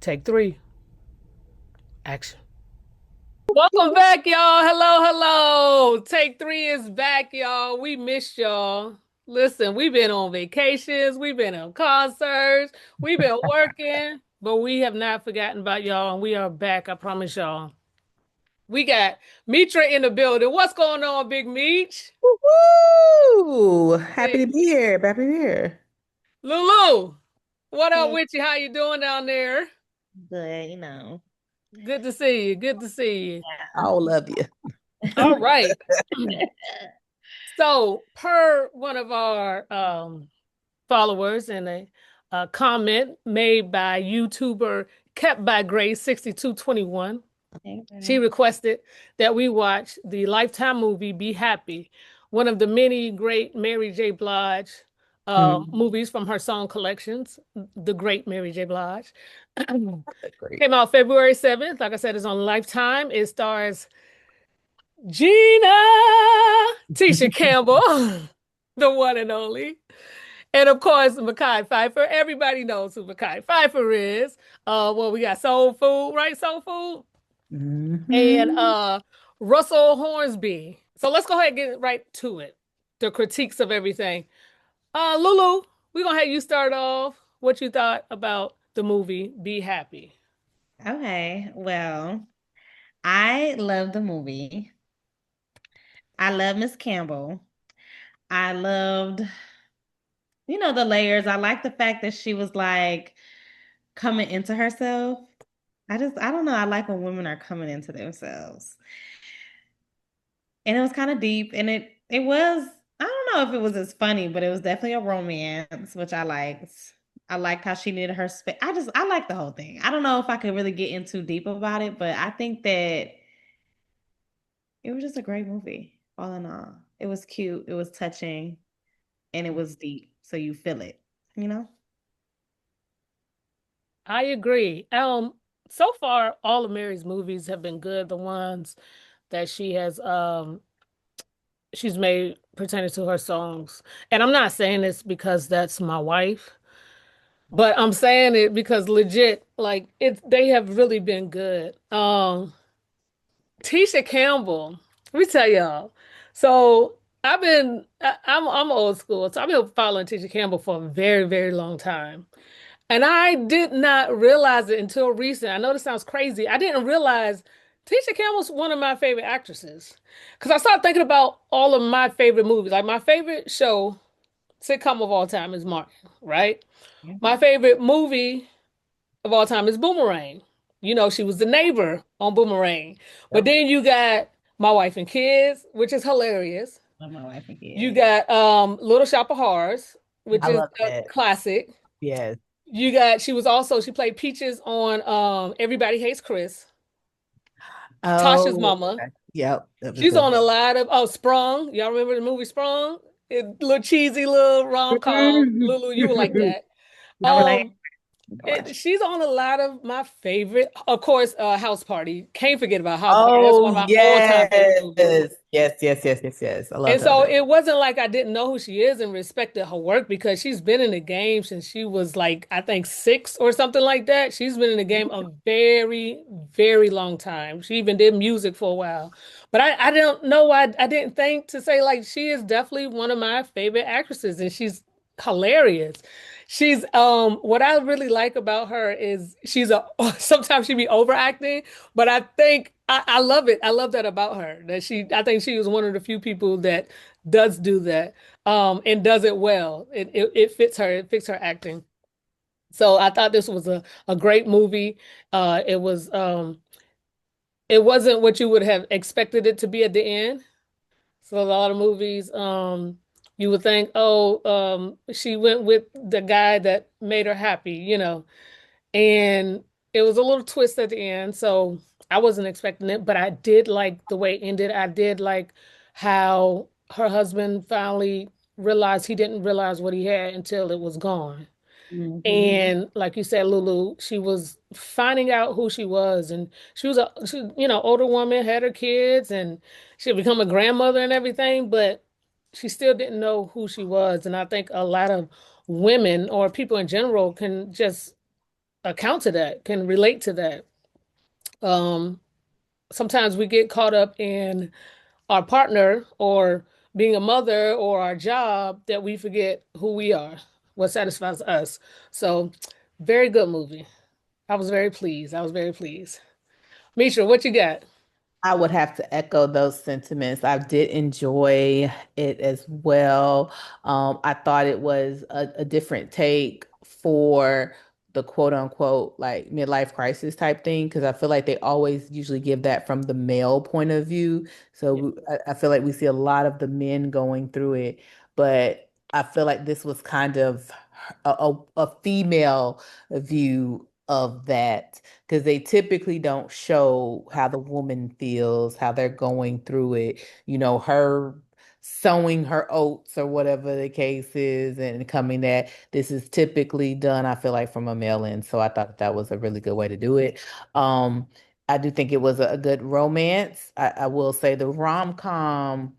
Take three. Action. Welcome back, y'all. Hello, hello. Take three is back, y'all. We missed y'all. Listen, we've been on vacations, we've been on concerts, we've been working, but we have not forgotten about y'all, and we are back. I promise y'all. We got Mitra in the building. What's going on, Big Meech? Woo! Happy to Hey, be here. Happy to be here. Lulu, what up Hey, with you? How you doing down there? good, Good to see you. Good to see you. all of you. All right. So, per one of our followers in a comment made by YouTuber Kept by Grace 6221, she Okay. requested that we watch the Lifetime movie Be Happy, one of the many great Mary J. Blige Mm, movies from her song collections, the great Mary J. Blige. great. Came out February 7th. Like I said, it's on Lifetime. It stars Gina, Tisha Campbell, the one and only. And of course, Mekhi Phifer. Everybody knows who Mekhi Phifer is. Well, we got Soul Food, right? Soul Food. And Hmm. Russell Hornsby. So let's go ahead and get right to it. The critiques of everything. Lulu, we're gonna have you start off what you thought about the movie Be Happy. Okay, well, I love the movie. I love Miss Campbell. I loved, the layers. I like the fact that she was like coming into herself. I don't know. I like when women are coming into themselves. And it was kind of deep, and it was, I don't know if it was as funny, but it was definitely a romance, which I liked. I liked how she needed her space. I like the whole thing. I don't know if I could really get in too deep about it, but I think that it was just a great movie, all in all. It was cute, it was touching, and it was deep. So you feel it, you know? I agree. So far, all of Mary's movies have been good. The ones that she's made pertaining to her songs. And I'm not saying this because that's my wife, but I'm saying it because legit, like they have really been good. Tisha Campbell, let me tell y'all. So I'm old school, so I've been following Tisha Campbell for a very, very long time. And I did not realize it until recent. I know this sounds crazy. I didn't realize Tisha Campbell's one of my favorite actresses. Because I started thinking about all of my favorite movies. Like my favorite show, sitcom of all time is Martin, right? Yeah. My favorite movie of all time is Boomerang. You know, she was the neighbor on Boomerang. But Yep. then you got My Wife and Kids, which is hilarious. Love my wife and You kids. got Little Shop of Horrors, which I is love a that. classic. Yes. You got she played Peaches on Everybody Hates Chris, Tasha's Oh, mama. okay. Yep. She's on a lot of Sprung. Y'all remember the movie Sprung? Little cheesy little rom-com. Lulu, you would like that. I was like, Um she's on a lot of my favorite, of course, House Party. Can't forget about House Party. That's one of oh my all-time favorite yes, movies. yes, yes, yes, yes, yes. I love And that. so it wasn't like I didn't know who she is and respected her work because she's been in the game since she was like, I think 6 or something like that. She's been in the game a very, very long time. She even did music for a while. But I don't know why I didn't think to say like she is definitely one of my favorite actresses and she's hilarious. She's what I really like about her is she's a sometimes she be overacting, but I think I love it. I love that about her. That I think she was one of the few people that does do that, and does it well. It fits her. It fits her acting. So I thought this was a great movie. It wasn't what you would have expected it to be at the end. So a lot of movies, you would think, oh, she went with the guy that made her happy, and it was a little twist at the end, so I wasn't expecting it, but I did like the way it ended. I did like how her husband finally realized he didn't realize what he had until it was gone. Hmm. And like you said, Lulu, she was finding out who she was, and older woman, had her kids, and she had become a grandmother and everything, but she still didn't know who she was. And I think a lot of women or people in general can just account to that, can relate to that. Um, Sometimes we get caught up in our partner or being a mother or our job that we forget who we are, what satisfies us. So, very good movie. I was very pleased. I was very pleased. Misha, what you got? I would have to echo those sentiments. I did enjoy it as well. I thought it was a different take for the quote unquote like midlife crisis type thing because I feel like they always usually give that from the male point of view. So I feel like we see a lot of the men going through it, but I feel like this was kind of a female view of that because they typically don't show how the woman feels, how they're going through it, her sowing her oats or whatever the case is, and coming that this is typically done, I feel like, from a male end. So I thought that was a really good way to do it. Um, I do think it was a good romance. I will say the rom-com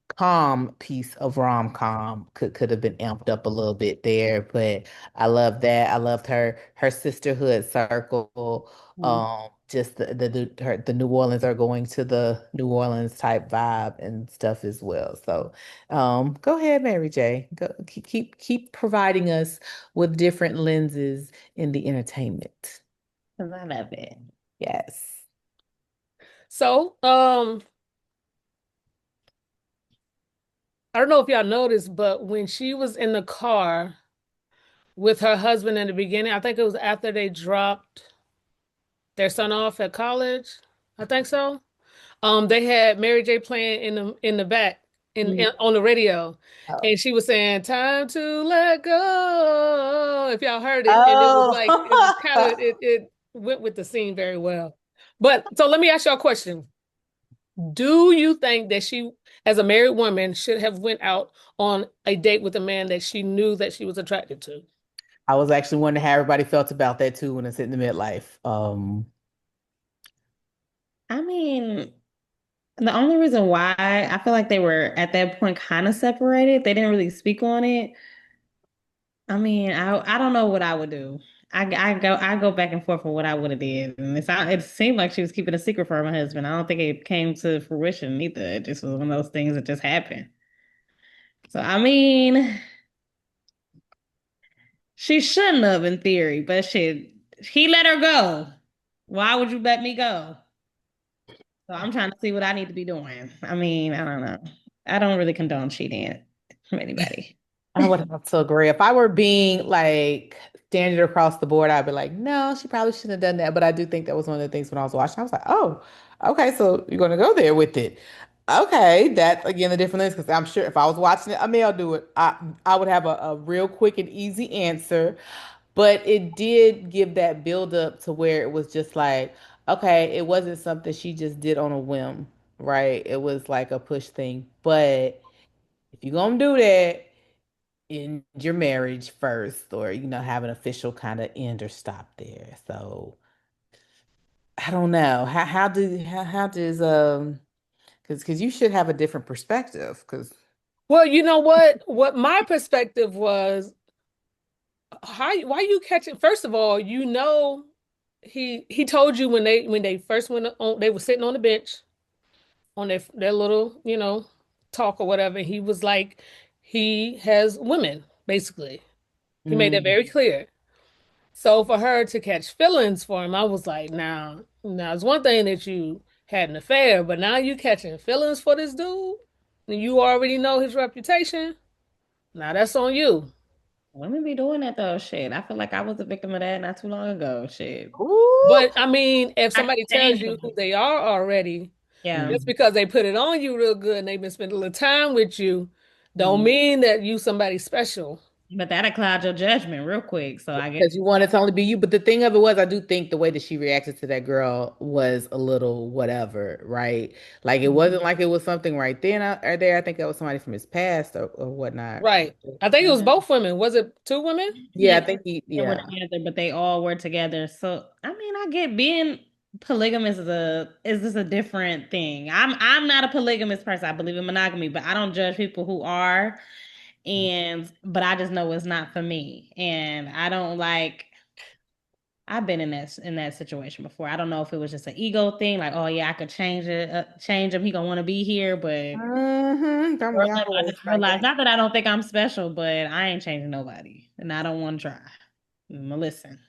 calm piece of rom-com could have been amped up a little bit there, but I love that. I loved her sisterhood circle. Mhm. Just the New Orleans are going to the New Orleans type vibe and stuff as well. So, go ahead, Mary J. Go keep providing us with different lenses in the entertainment. 'Cause I love it. Yes. So, I don't know if y'all noticed, but when she was in the car with her husband in the beginning, I think it was after they dropped their son off at college. I think so. They had Mary J playing in the back Mhm. on the radio, Oh. and she was saying "Time to let go." If y'all heard it, and it was like it was kind of Oh. it went with the scene very well. But so let me ask y'all a question: do you think that she, as a married woman, should have went out on a date with a man that she knew that she was attracted to? I was actually wondering how everybody felt about that too when it's in the midlife. I mean, the only reason why I feel like they were at that point kind of separated, they didn't really speak on it. I mean, I don't know what I would do. I go back and forth with what I would have did, and it seemed like she was keeping a secret from her husband. I don't think it came to fruition either. It just was one of those things that just happened. So I mean, she shouldn't have in theory, but he let her go. Why would you let me go? So I'm trying to see what I need to be doing. I mean, I don't know. I don't really condone cheating from anybody. I would have to agree. If I were being like standard across the board, I'd be like, no, she probably shouldn't have done that. But I do think that was one of the things when I was watching. I was like, oh, okay, so you're gonna go there with it. Okay, that's again the difference because I'm sure if I was watching it, a male do it, I would have a real quick and easy answer. But it did give that build up to where it was just like, okay, it wasn't something she just did on a whim, right? It was like a push thing. But if you're gonna do that in your marriage first, or have an official kind of end or stop there. So I don't know. How does because you should have a different perspective because Well, you know what? What my perspective was, why you catching? First of all, he told you when they first went on, they were sitting on the bench on their little, talk or whatever. He was like, he has women, basically. He made that mm, very clear. So for her to catch feelings for him, I was like, now it's one thing that you had an affair, but now you catching feelings for this dude, and you already know his reputation. Now that's on you. Women be doing that though, shit. I feel like I was a victim of that not too long ago, shit. ooh, But I mean, if I can somebody tells change you who them. they are already, Yeah. just mm, because they put it on you real good and they've been spending a little time with you, don't Mm. mean that you somebody special. But that'll cloud your judgment real quick. So I guess because you want it to only be you. But the thing of it was, I do think the way that she reacted to that girl was a little whatever, right? Like it wasn't like it was something right then or there. I think that was somebody from his past or whatnot. Right. I think it was Mhm. both women. Was it two women? Yeah, Yeah, I think they were yeah. together, but they all were together. So I mean, I get being polygamous is just a different thing. I'm not a polygamous person. I believe in monogamy, but I don't judge people who are. And but I just know it's not for me. And I don't like I've been in that situation before. I don't know if it was just an ego thing, like, oh yeah, I could change it, change him. He gonna want to be here, but Don't we I always just like realized, that? not that I don't think I'm special, but I ain't changing nobody, and I don't want to try. Listen,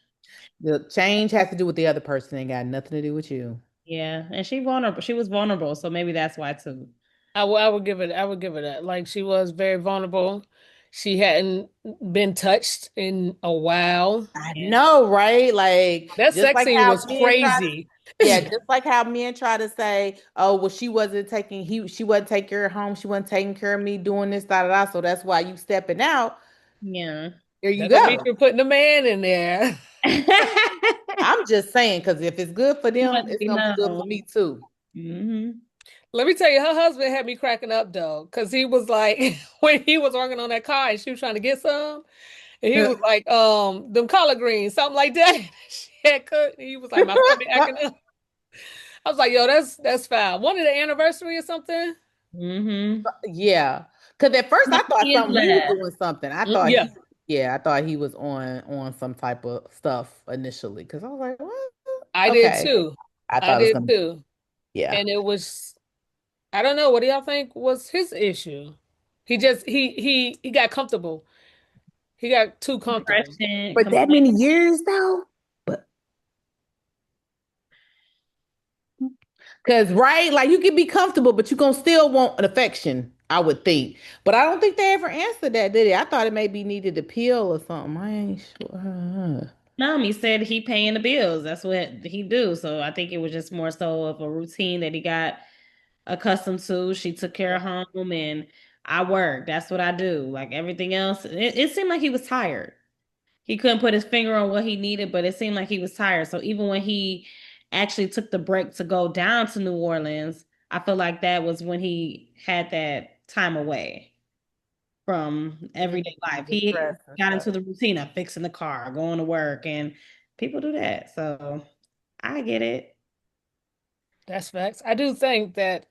The change has to do with the other person. Ain't got nothing to do with you. yeah, and she vulnerable. She was vulnerable, so maybe that's why too. I would give her that. Like she was very vulnerable. She hadn't been touched in a while. I Yeah, know, right? Like That just sex like scene how was men try to, crazy. yeah, just like how men try to say, oh, well, she wasn't taking care of home, she wasn't taking care of me doing this, da da da. So that's why you stepping out. yeah. There you That don't mean go. you're putting a man in there. I'm just saying, because if it's good for them, Let it's me gonna be good for know. me too. Hmm. Let me tell you, her husband had me cracking up though, because he was like, when he was working on that car and she was trying to get some, and he was like, them collard greens, something like that. She had cooked. And he was like, my stomach acting up. I was like, yo, that's foul. One of the anniversary or something. Hmm. Yeah. Because at first I thought Kids something he was left. doing something. Yeah, Yeah, I thought he was on some type of stuff initially. Because I was like, what? I did Okay. too. I I thought it was did gonna, too. yeah. And it was, I don't know, what do y'all think was his issue? He got comfortable. He got too comfortable. Depression, For that many years though. But because right, like you can be comfortable, but you gonna still want an affection, I would think. But I don't think they ever answered that, did it? I thought it maybe needed a pill or something. I ain't sure. No, he said he paying the bills. That's what he do. So I think it was just more so of a routine that he got accustomed to. She took care of home and I work. That's what I do. Like everything else, it seemed like he was tired. He couldn't put his finger on what he needed, but it seemed like he was tired. So even when he actually took the break to go down to New Orleans, I feel like that was when he had that time away from Mm, everyday life. the He stress and got stuff. into the routine of fixing the car, going to work, and people do that. So I get it. That's facts. I do think that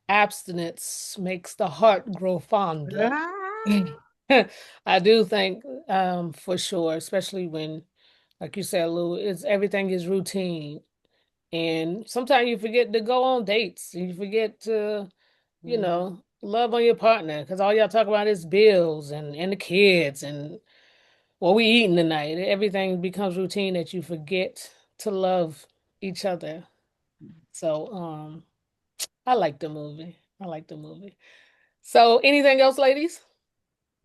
abstinence makes the heart grow fonder. Ah. I do think, for sure, especially when, like you said, Lou, it's everything is routine. And sometimes you forget to go on dates. You forget to, Mhm. love on your partner because all y'all talk about is bills and the kids and what we eating tonight. Everything becomes routine that you forget to love each other. So, I like the movie. I like the movie. So, anything else, ladies?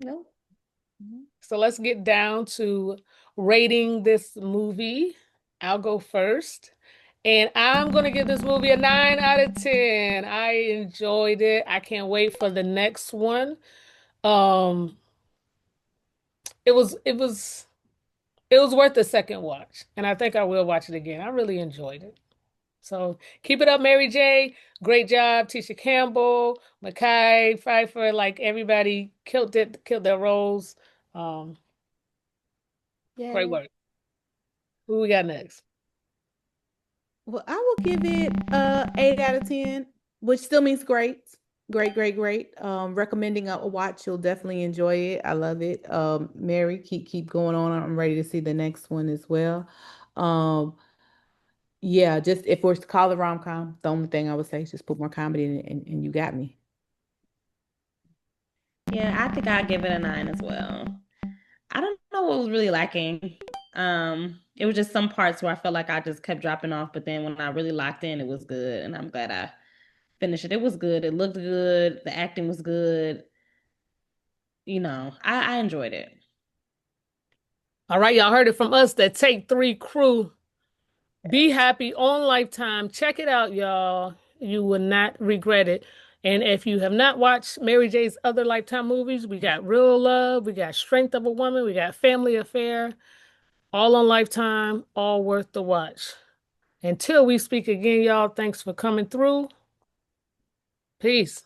No. Mhm. So let's get down to rating this movie. I'll go first. And I'm going to give this movie a 9 out of 10. I enjoyed it. I can't wait for the next one. Um, it was it was worth the second watch, and I think I will watch it again. I really enjoyed it. So keep it up, Mary J. Great job, Tisha Campbell, Mekhi Phifer, like everybody killed it, killed their roles. Um, Great Yay. work. Who we got next? Well, I will give it 8 out of 10, which still means great. Great, great, great. Recommending a watch. You'll definitely enjoy it. I love it. Mary, keep going on. I'm ready to see the next one as well. Um, yeah, just if we're to call it rom-com, the only thing I would say is just put more comedy in it and you got me. Yeah, I think I'd give it a 9 as well. I don't know what was really lacking. It was just some parts where I felt like I just kept dropping off, but then when I really locked in, it was good, and I'm glad I finished it. It was good. It looked good. The acting was good. I enjoyed it. All right, y'all heard it from us, that Take Three crew. Be happy on Lifetime. Check it out, y'all. You will not regret it. And if you have not watched Mary J's other Lifetime movies, we got Real Love, we got Strength of a Woman, we got Family Affair, all on Lifetime, all worth the watch. Until we speak again, y'all, thanks for coming through. Peace.